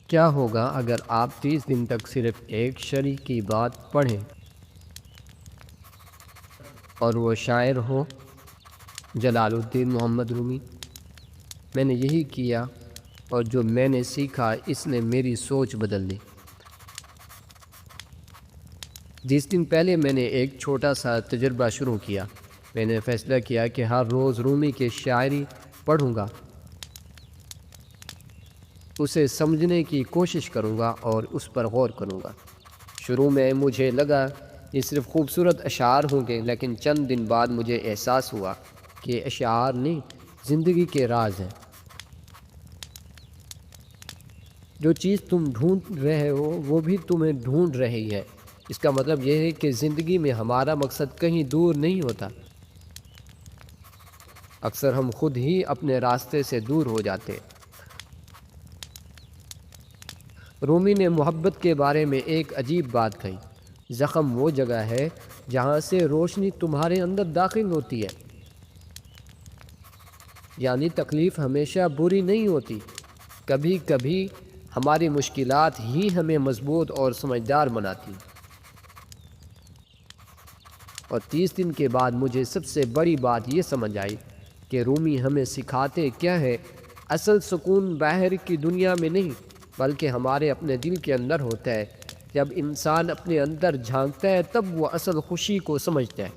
کیا ہوگا اگر آپ 30 دن تک صرف ایک شاعری کی بات پڑھیں اور وہ شاعر ہو جلال الدین محمد رومی؟ میں نے یہی کیا اور جو میں نے سیکھا اس نے میری سوچ بدل دی۔ 20 دن پہلے میں نے ایک چھوٹا سا تجربہ شروع کیا۔ میں نے فیصلہ کیا کہ ہر روز رومی کی شاعری پڑھوں گا، اسے سمجھنے کی کوشش کروں گا اور اس پر غور کروں گا۔ شروع میں مجھے لگا یہ صرف خوبصورت اشعار ہوں گے، لیکن چند دن بعد مجھے احساس ہوا کہ اشعار نہیں، زندگی کے راز ہیں۔ جو چیز تم ڈھونڈ رہے ہو وہ بھی تمہیں ڈھونڈ رہی ہے۔ اس کا مطلب یہ ہے کہ زندگی میں ہمارا مقصد کہیں دور نہیں ہوتا، اکثر ہم خود ہی اپنے راستے سے دور ہو جاتے ہیں۔ رومی نے محبت کے بارے میں ایک عجیب بات کہی: زخم وہ جگہ ہے جہاں سے روشنی تمہارے اندر داخل ہوتی ہے۔ یعنی تکلیف ہمیشہ بری نہیں ہوتی، کبھی کبھی ہماری مشکلات ہی ہمیں مضبوط اور سمجھدار بناتی ہیں۔ اور 30 دن کے بعد مجھے سب سے بڑی بات یہ سمجھ آئی کہ رومی ہمیں سکھاتے کیا ہے: اصل سکون باہر کی دنیا میں نہیں بلکہ ہمارے اپنے دل کے اندر ہوتا ہے۔ جب انسان اپنے اندر جھانکتا ہے تب وہ اصل خوشی کو سمجھتا ہے۔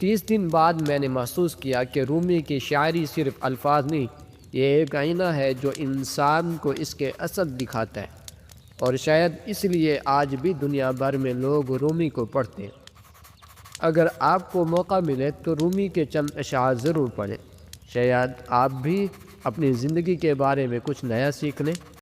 30 دن بعد میں نے محسوس کیا کہ رومی کی شاعری صرف الفاظ نہیں، یہ ایک آئینہ ہے جو انسان کو اس کے اصل دکھاتا ہے۔ اور شاید اس لیے آج بھی دنیا بھر میں لوگ رومی کو پڑھتے ہیں۔ اگر آپ کو موقع ملے تو رومی کے چند اشعار ضرور پڑھیں، شاید آپ بھی اپنی زندگی کے بارے میں کچھ نیا سیکھ لیں۔